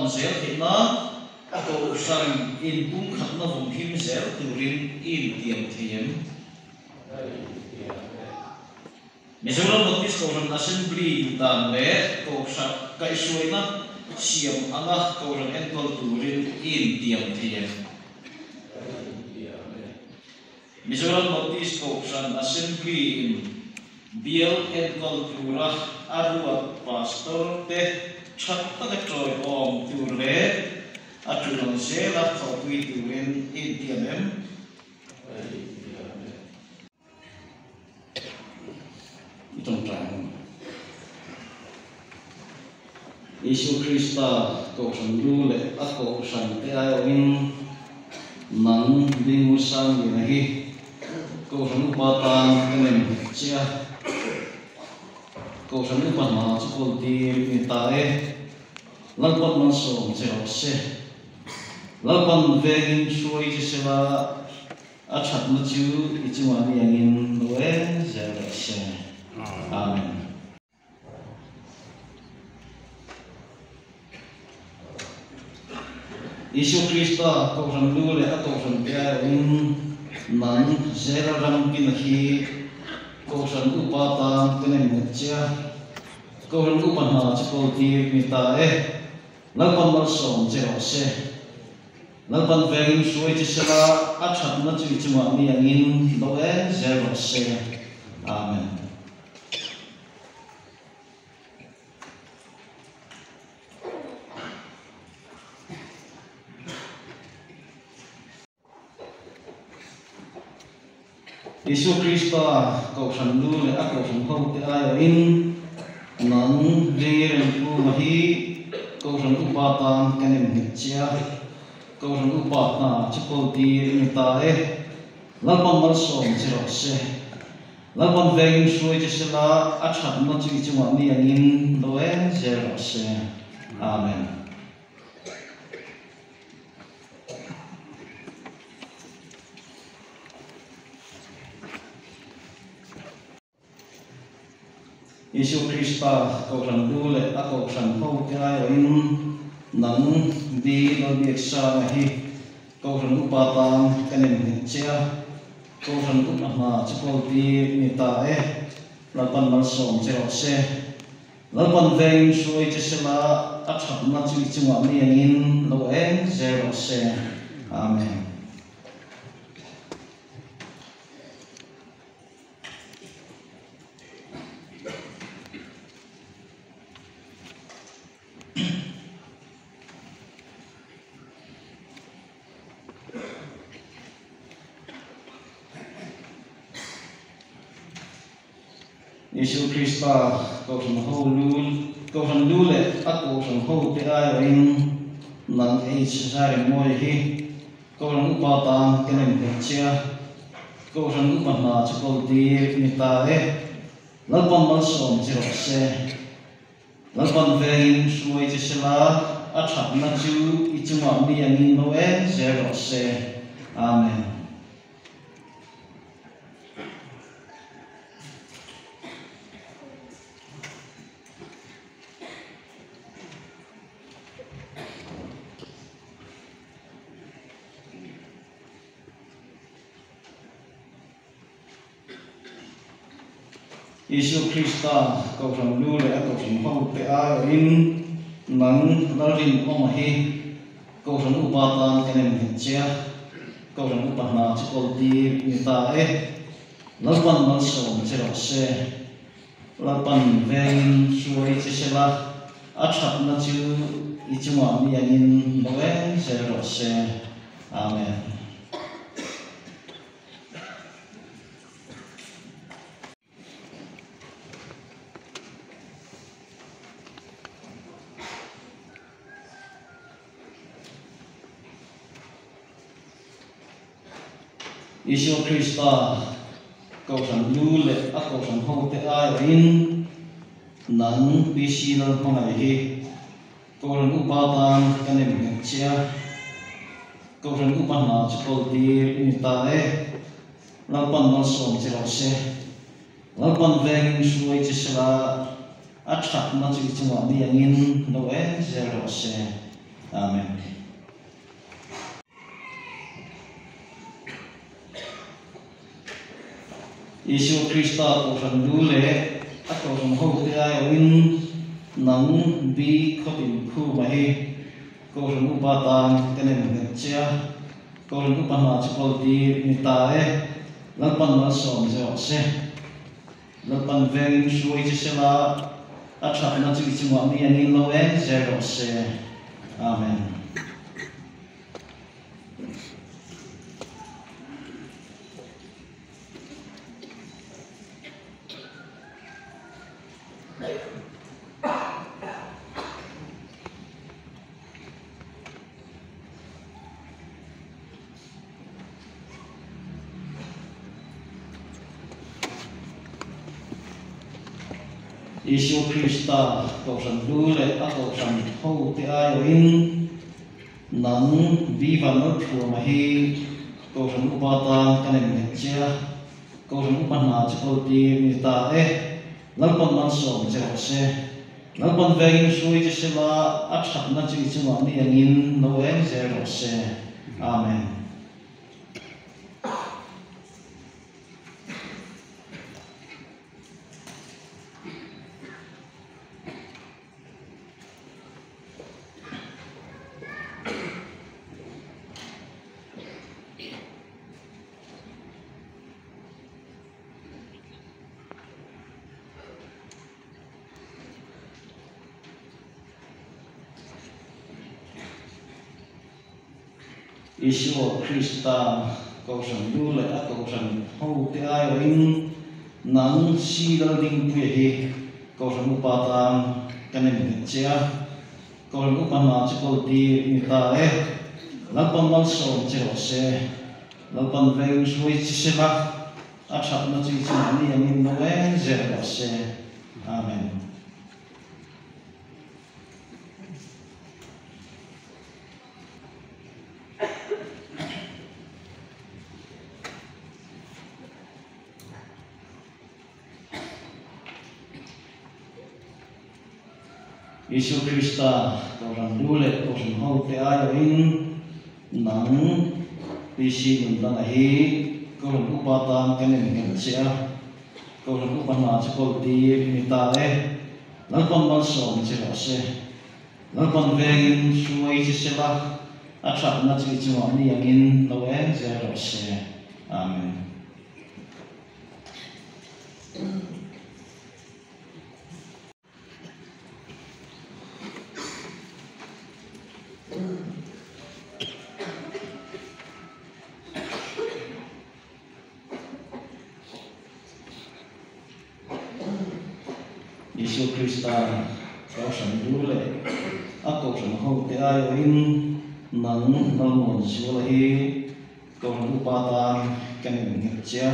zel thina ko sang in pum khatna vom him zel turin in tiam thiem Mizoram Baptist Koran Assembly dan le ko sa kai suina siam anga Koran enkol turin in tiam thiem Mizoram Baptist Koran Assembly in Biel enkol tura arua pastor te chatta ka troi om turle atulong se la thopui turin in tiamem trong trang Isu Krista ko sang du le ako sang te ai in nang ding sang ni nahi ko sang upatan kenen chia ko sang upama chukol ti ni tae lalpat man som chero se lalpan vegin shuai chi sela achat na chu ichwani angin loe zero se Amen. Isu Krista ko sang du le ako sang te ai in nang zero ram kin hi ko sang upatan kenen chia ko sang upana chukol ti ni tae lalpan man som chero se lalpan vegin shuai chi sela achat na chu ichwani angin loe zero se Amen. Isu Krista ko sang du le ako sang ho te ai in nang rir pu mahi ko sang upatan kanem hitcha ko sang upatna chukol ti ni tae lalpan mal som chiro se lalpan vegin shuai chi sela achat na chi chuma ni angin loe zero se Amen. Isu Krista ko sang du le ako sang ho te ai in nang di lo biak sa hi ko sang upatan kanem hitcha ko sang upama chukol ti ni tae lalpan mal som chero se lalpan veng shuai chi sela achat na chu chunga ni angin loe zero se Amen. Isu Krista ko sang du le ako sang ho te ai in nang ei sare moi hi ko sang upatan kenen hitcha ko sang upana chukol ti ni tae lalpan mal som chero se lalpan vegin shuai chi sela achat na chu ichuma ni angin loe zero se Amen. Isu Krista ko sang du le ako sang ho te ai in nang larin om hi ko sang upatan kanem hitcha ko sang upana chukol ti ni tae lalpan mal som chero se lalpan vegin shuai chi sela achat na chu ichuma ni angin loe zero se Amen. Isu Krista ko sang du le ako sang ho te ai in nang bisi lal pangai hi ko sang upatan kanem hitcha ko sang upana chukol ti ni tae lalpan mal som chero se lalpan vegin shuai chi sela achat na chu chuma ni angin loe zero se Amen. Isu Krista ko san dule ako san ho te ai win nang bi khotin khu mai ko san upatan kenen chia ko san upana chpol ti ni ta e lalpan ma som je se lalpan veng shui je se la a thak na chi chi wa mi ani lo e zero se. Amen. Isu Krista ko san dule ako san ho te ai in nang viva no thu ma hi ko san upata kanen chia ko san upana chpol ti ni ta e lalpan man som je se lalpan veng shui je se la a thak na chi chi ma ni angin no en je ro se. Amen. Isu Krista ko san dule ako san ho te ai in nang si dal ding pu hi ko san upata kanen chia ko san upana chpol ti ni ta e lalpan man som che ro se lalpan veng shui chi se la a thak na chi chi ni angin no e je ro se. Amen. Isu Krista ko san dule ko san ho te ai in nang pisi nun ta hi ko san upata kanen chia ko san upana chpol ti ni ta e lalpan man som che ro se lalpan veng shui chi se la a thak na chi chi wa ni angin lo en je ro se. Amen. Isu Krista ko san dule ako san ho te ai in nang nalmon siwala hi ko san upata kanen chia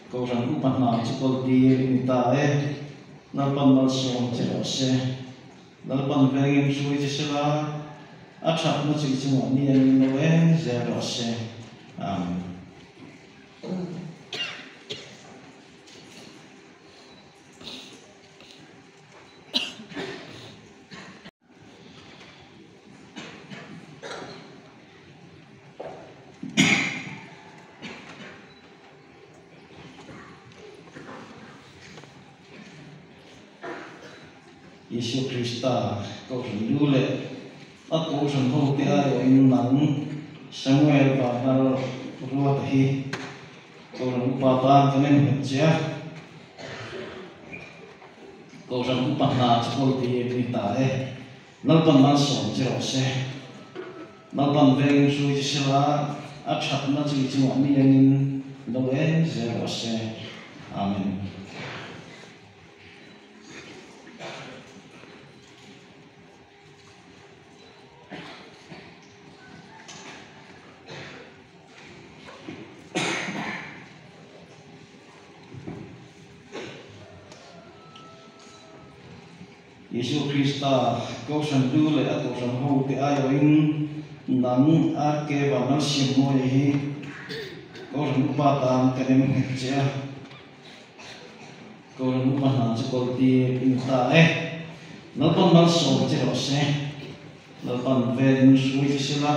ko san upana chpol ti ni ta e lalpan mal som che ro se lalpan veng shui je se la a thak na chi chi wa ni an no e je ro se. Amen. Isu Krista ko san dule ako san ho te ai in nang Samuel ba na ruat hi ko san upata kanen chia ko san upana chpol ti ni ta e lalpan man som che ro se lalpan veng shui chi se la a thak na chi chi wa mi angin lo e je ro se. Amen. Isu Krista ko san dule ako san ho te ai in nang a ke ba na sim mo hi ko san upata kanen chia ko san upana chpol ti in ta e lalpan mal som che ro se lo pan ven sui sila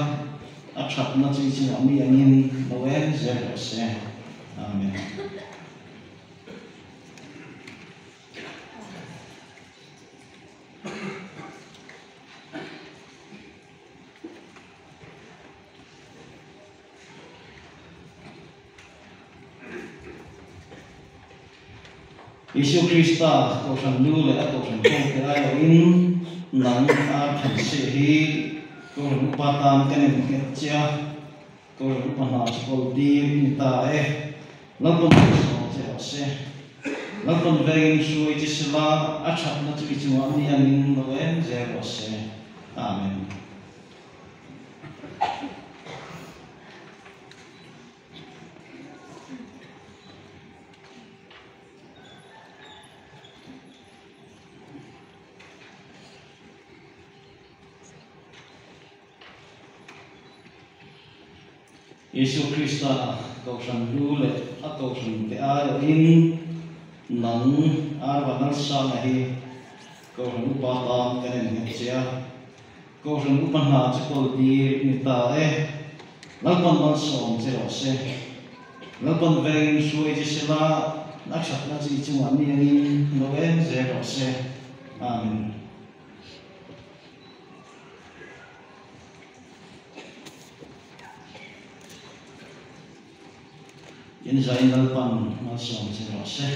athat na chi chi ami angin noen zero se amen. Isu Krista ko sang lu le ato sang kong ke ai in nang a phan se hi ko ru pa tam ke ne ke chia ko ru pa na skol di ni ta e la kon so se la kon ve su i ti sala a chat na tu ti wa ni an no en zero se amen. Isu Krista ko sang lu le ato sang te ai in nang ar wa nal sa na hi ko sang pa ta ka ne ne chia ko sang pa na cha ko di ni ta e la kon man som che ro se la kon ve su e ji la na chat na ji chi wa ni ni no en ze ro se amen. In zain dal pan ma som che ro se